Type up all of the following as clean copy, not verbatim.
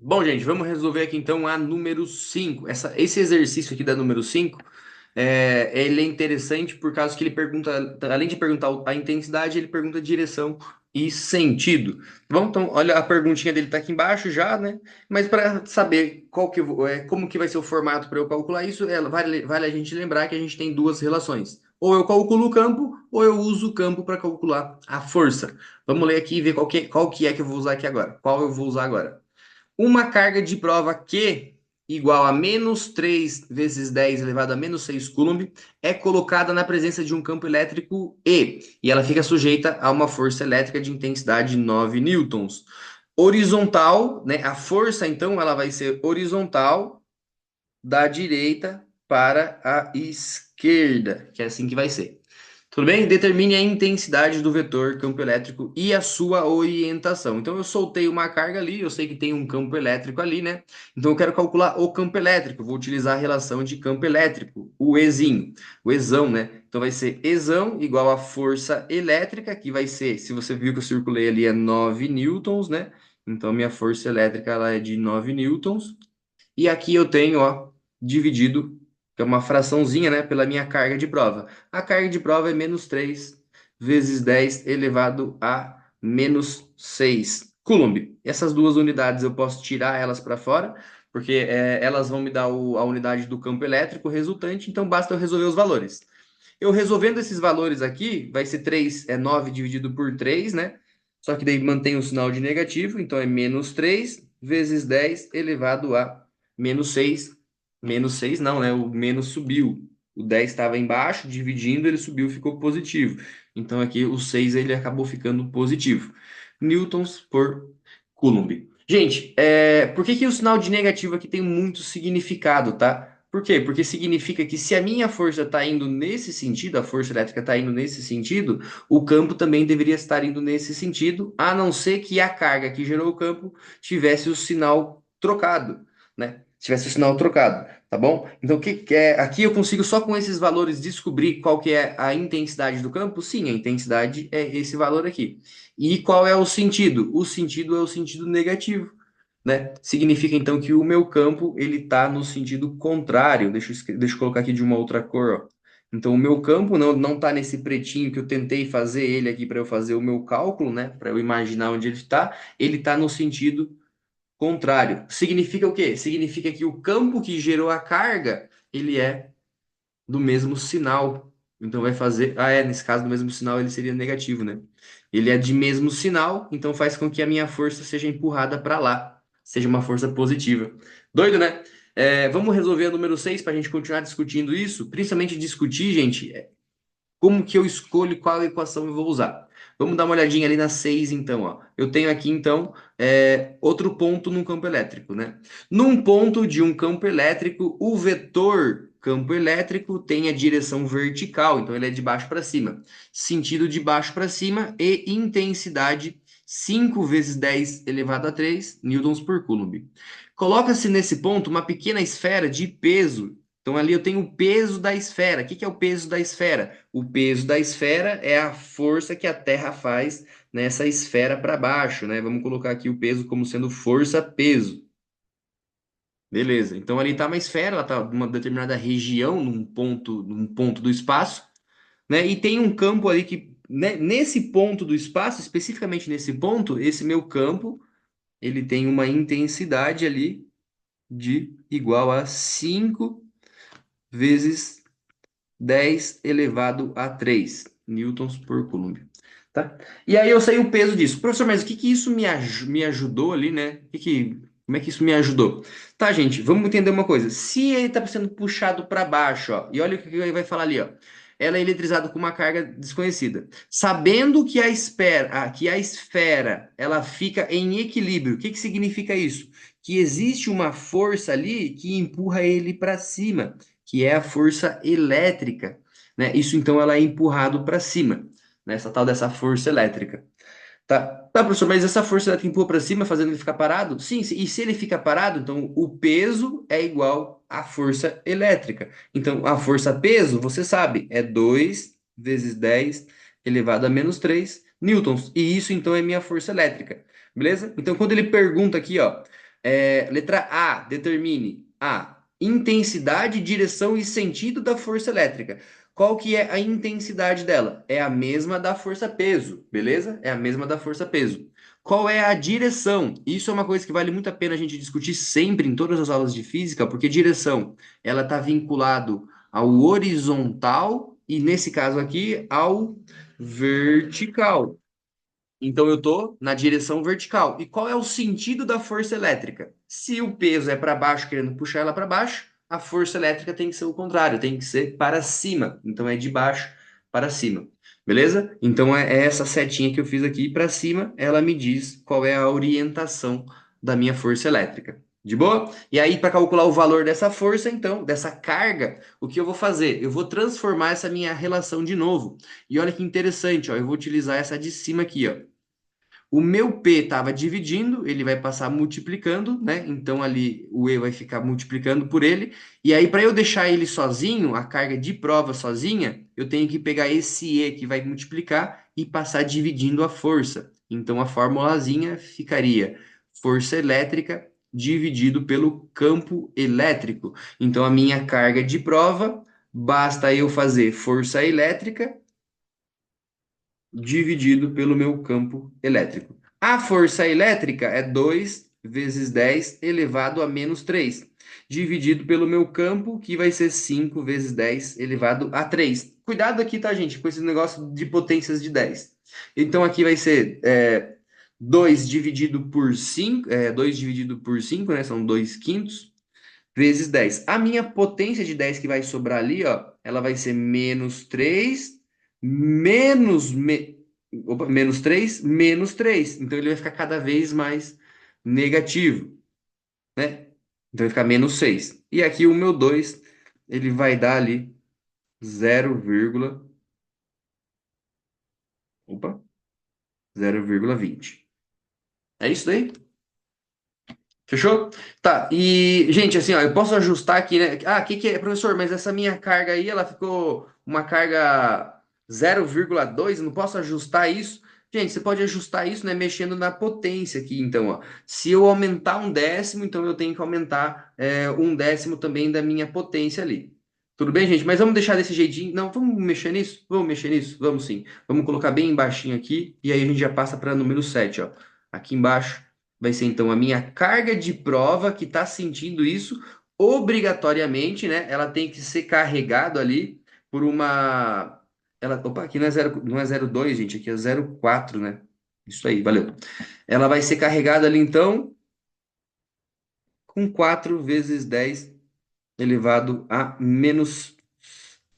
Bom, gente, vamos resolver aqui então a número 5. Esse exercício aqui da número 5, ele é interessante por causa que ele pergunta, além de perguntar a intensidade, ele pergunta direção e sentido. Bom, então, olha, a perguntinha dele está aqui embaixo já, né? Mas para saber como que vai ser o formato para eu calcular isso, vale a gente lembrar que a gente tem duas relações. Ou eu calculo o campo, ou eu uso o campo para calcular a força. Vamos ler aqui e ver qual que é que eu vou usar aqui agora. Qual eu vou usar agora? Uma carga de prova Q igual a menos 3 vezes 10 elevado a menos 6 Coulomb é colocada na presença de um campo elétrico e ela fica sujeita a uma força elétrica de intensidade 9 newtons. Horizontal, né? A força, então, ela vai ser horizontal da direita para a esquerda, que é assim que vai ser. Tudo bem? Determine a intensidade do vetor campo elétrico e a sua orientação. Então, eu soltei uma carga ali, eu sei que tem um campo elétrico ali, né? Então, eu quero calcular o campo elétrico. Vou utilizar a relação de campo elétrico, o Ezinho, o Ezão, né? Então, vai ser Ezão igual a força elétrica, que vai ser, se você viu que eu circulei ali, é 9 newtons, né? Então, minha força elétrica ela é de 9 newtons. E aqui eu tenho, ó, dividido, que é uma fraçãozinha, né, pela minha carga de prova. A carga de prova é menos 3 vezes 10 elevado a menos 6 Coulomb. Essas duas unidades eu posso tirar elas para fora, porque elas vão me dar a unidade do campo elétrico resultante, então basta eu resolver os valores. Eu resolvendo esses valores aqui, vai ser 3 é 9 dividido por 3, né? Só que daí mantém o sinal de negativo, então é menos 3 vezes 10 elevado a menos 6. Menos 6 não, né? O menos subiu. O 10 estava embaixo, dividindo, ele subiu, ficou positivo. Então aqui o 6 ele acabou ficando positivo. Newtons por Coulomb. Gente, por que que o sinal de negativo aqui tem muito significado, tá? Por quê? Porque significa que se a minha força está indo nesse sentido, a força elétrica está indo nesse sentido, o campo também deveria estar indo nesse sentido, a não ser que a carga que gerou o campo tivesse o sinal trocado, né? Tivesse o sinal trocado, tá bom? Então, aqui eu consigo só com esses valores descobrir qual que é a intensidade do campo? Sim, a intensidade é esse valor aqui. E qual é o sentido? O sentido é o sentido negativo, né? Significa então que o meu campo ele está no sentido contrário. Deixa eu colocar aqui de uma outra cor, ó. Então o meu campo não está nesse pretinho que eu tentei fazer ele aqui para eu fazer o meu cálculo, né? Para eu imaginar onde ele está. Ele está no sentido contrário. Significa o quê? Significa que o campo que gerou a carga ele é do mesmo sinal. Então vai fazer. Nesse caso, do mesmo sinal, ele seria negativo, né? Ele é de mesmo sinal, então faz com que a minha força seja empurrada para lá, seja uma força positiva. Doido, né? Vamos resolver a número 6 para a gente continuar discutindo isso. Principalmente discutir, gente, como que eu escolho qual equação eu vou usar. Vamos dar uma olhadinha ali na 6, então, ó. Eu tenho aqui, então, outro ponto num campo elétrico, né? Num ponto de um campo elétrico, o vetor campo elétrico tem a direção vertical, então ele é de baixo para cima. Sentido de baixo para cima e intensidade 5 vezes 10 elevado a 3 newtons por coulomb. Coloca-se nesse ponto uma pequena esfera de peso. Então ali eu tenho o peso da esfera. O que que é o peso da esfera? O peso da esfera é a força que a Terra faz nessa esfera para baixo, né? Vamos colocar aqui o peso como sendo força-peso. Beleza. Então ali está uma esfera, ela está numa determinada região, num ponto do espaço, né? E tem um campo ali que, né, nesse ponto do espaço, especificamente nesse ponto, esse meu campo, ele tem uma intensidade ali de igual a 5 vezes 10 elevado a 3 newtons por coulomb, tá? E aí eu sei o peso disso. Professor, mas o que que isso me ajudou ali, né? Como é que isso me ajudou? Tá, gente, vamos entender uma coisa. Se ele está sendo puxado para baixo, ó, e olha o que ele vai falar ali, ó. Ela é eletrizada com uma carga desconhecida. Sabendo que a esfera ela fica em equilíbrio, o que que significa isso? Que existe uma força ali que empurra ele para cima, que é a força elétrica, né? Isso então ela é empurrado para cima, né? Essa tal dessa força elétrica. Tá, professor, mas essa força elétrica empurra para cima, fazendo ele ficar parado? Sim, e se ele fica parado, então o peso é igual à força elétrica. Então a força peso, você sabe, é 2 vezes 10 elevado a menos 3 newtons. E isso então é minha força elétrica. Beleza? Então quando ele pergunta aqui, ó, Letra A, determine a intensidade, direção e sentido da força elétrica. Qual que é a intensidade dela? É a mesma da força-peso, beleza? É a mesma da força-peso. Qual é a direção? Isso é uma coisa que vale muito a pena a gente discutir sempre em todas as aulas de física, porque direção, ela está vinculado ao horizontal e nesse caso aqui ao vertical. Então eu estou na direção vertical. E qual é o sentido da força elétrica? Se o peso é para baixo, querendo puxar ela para baixo, a força elétrica tem que ser o contrário, tem que ser para cima. Então é de baixo para cima. Beleza? Então é essa setinha que eu fiz aqui para cima, ela me diz qual é a orientação da minha força elétrica. De boa? E aí, para calcular o valor dessa força, então, dessa carga, o que eu vou fazer? Eu vou transformar essa minha relação de novo. E olha que interessante, ó, eu vou utilizar essa de cima aqui, ó. O meu P estava dividindo, ele vai passar multiplicando, né? Então ali o E vai ficar multiplicando por ele. E aí, para eu deixar ele sozinho, a carga de prova sozinha, eu tenho que pegar esse E que vai multiplicar e passar dividindo a força. Então a formulazinha ficaria força elétrica dividido pelo campo elétrico. Então a minha carga de prova, basta eu fazer força elétrica dividido pelo meu campo elétrico. A força elétrica é 2 vezes 10 elevado a menos 3, dividido pelo meu campo, que vai ser 5 vezes 10 elevado a 3. Cuidado aqui, tá, gente, com esse negócio de potências de 10. Então aqui vai ser 2 dividido por 5, 2 dividido por 5, né? São 2 quintos, vezes 10. A minha potência de 10 que vai sobrar ali, ó, ela vai ser menos 3 menos, menos 3 menos 3. Então ele vai ficar cada vez mais negativo, né? Então vai ficar menos 6. E aqui o meu 2 ele vai dar ali 0, opa, 0,20. É isso daí? Fechou? Tá, e, gente, assim, ó, eu posso ajustar aqui, né? Ah, o que que é, professor? Mas essa minha carga aí, ela ficou uma carga 0,2, eu não posso ajustar isso? Gente, você pode ajustar isso, né, mexendo na potência aqui, então, ó. Se eu aumentar um décimo, então eu tenho que aumentar um décimo também da minha potência ali. Tudo bem, gente? Mas vamos deixar desse jeitinho? Não, vamos mexer nisso? Vamos mexer nisso? Vamos sim. Vamos colocar bem embaixinho aqui, e aí a gente já passa para número 7, ó. Aqui embaixo vai ser então a minha carga de prova que está sentindo isso obrigatoriamente, né? Ela tem que ser carregado ali por uma. Opa, aqui não é 0, não é 0,2, gente, aqui é 0,4, né? Isso aí, valeu. Ela vai ser carregada ali então com 4 vezes 10 elevado a menos.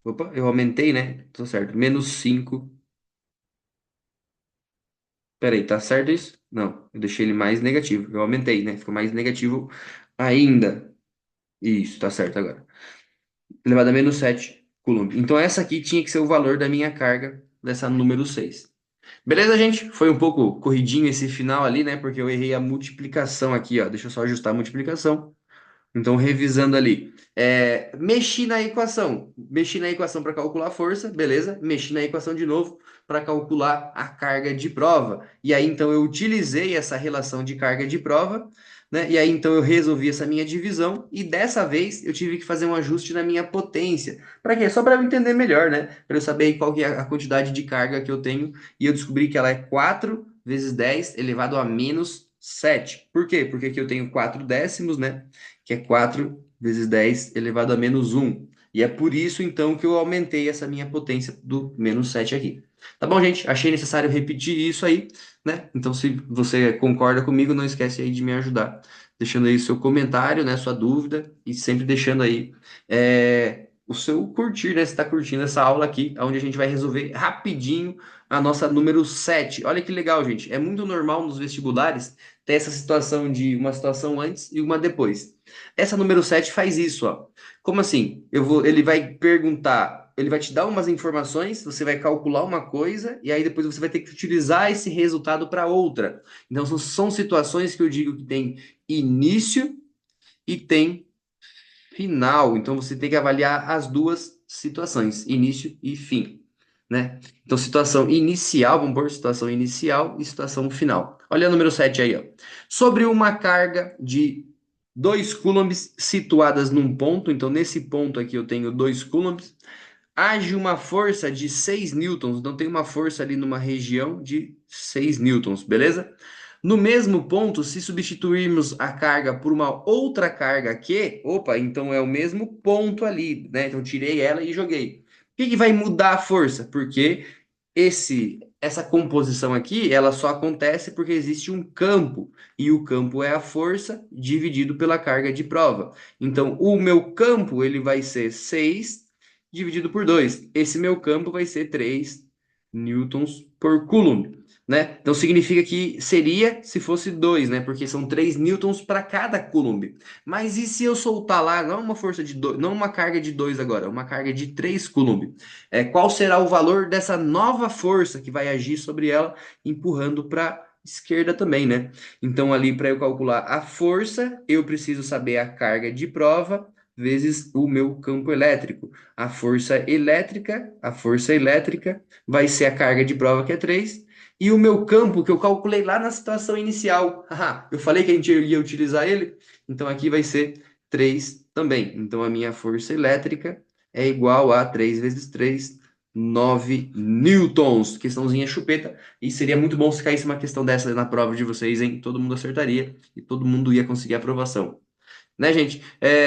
Opa, eu aumentei, né? Tô certo. Menos 5. Peraí, tá certo isso? Não, eu deixei ele mais negativo. Eu aumentei, né? Ficou mais negativo ainda. Isso, tá certo agora. Elevado a menos 7 coulomb. Então essa aqui tinha que ser o valor da minha carga dessa número 6. Beleza, gente? Foi um pouco corridinho esse final ali, né? Porque eu errei a multiplicação aqui, ó. Deixa eu só ajustar a multiplicação. Então, revisando ali. Mexi na equação para calcular a força, beleza? Mexi na equação de novo para calcular a carga de prova. E aí, então, eu utilizei essa relação de carga de prova, né? E aí, então, eu resolvi essa minha divisão. E dessa vez, eu tive que fazer um ajuste na minha potência. Para quê? Só para eu entender melhor, né? Para eu saber qual que é a quantidade de carga que eu tenho. E eu descobri que ela é 4 vezes 10 elevado a menos 7. Por quê? Porque aqui eu tenho 4 décimos, né? Que é 4 vezes 10 elevado a menos 1. E é por isso, então, que eu aumentei essa minha potência do menos 7 aqui. Tá bom, gente? Achei necessário repetir isso aí, né? Então, se você concorda comigo, não esquece aí de me ajudar, deixando aí o seu comentário, né? Sua dúvida e sempre deixando aí o seu curtir, né? Se está curtindo essa aula aqui, onde a gente vai resolver rapidinho a nossa número 7. Olha que legal, gente. É muito normal nos vestibulares ter essa situação de uma situação antes e uma depois. Essa número 7 faz isso, ó. Como assim? Ele vai perguntar, ele vai te dar umas informações, você vai calcular uma coisa, e aí depois você vai ter que utilizar esse resultado para outra. Então, são situações que eu digo que tem início e tem final. Então, você tem que avaliar as duas situações, início e fim, né? Então, situação inicial, vamos pôr situação inicial e situação final. Olha o número 7 aí, ó. Sobre uma carga de 2 coulombs situadas num ponto, então nesse ponto aqui eu tenho 2 coulombs, age uma força de 6 newtons, então tem uma força ali numa região de 6 newtons, beleza? No mesmo ponto, se substituirmos a carga por uma outra carga aqui, opa, então é o mesmo ponto ali, né? Então tirei ela e joguei. O que que vai mudar a força? Porque essa composição aqui, ela só acontece porque existe um campo, e o campo é a força dividido pela carga de prova. Então, o meu campo, ele vai ser 6 dividido por 2. Esse meu campo vai ser 3 newtons por coulomb, né? Então significa que seria se fosse 2, né? Porque são 3 newtons para cada coulomb. Mas e se eu soltar lá, não uma força de 2, não uma carga de 2 agora, uma carga de 3 coulomb? Qual será o valor dessa nova força que vai agir sobre ela, empurrando para esquerda também, né? Então ali para eu calcular a força, eu preciso saber a carga de prova vezes o meu campo elétrico. A força elétrica vai ser a carga de prova, que é 3, e o meu campo, que eu calculei lá na situação inicial. Haha, eu falei que a gente ia utilizar ele, então aqui vai ser 3 também. Então a minha força elétrica é igual a 3 vezes 3, 9 newtons. Questãozinha chupeta. E seria muito bom se caísse uma questão dessa na prova de vocês, hein? Todo mundo acertaria e todo mundo ia conseguir aprovação. Né, gente?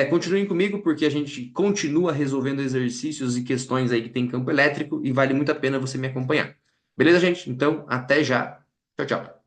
Continuem comigo porque a gente continua resolvendo exercícios e questões aí que tem campo elétrico e vale muito a pena você me acompanhar. Beleza, gente? Então, até já. Tchau, tchau.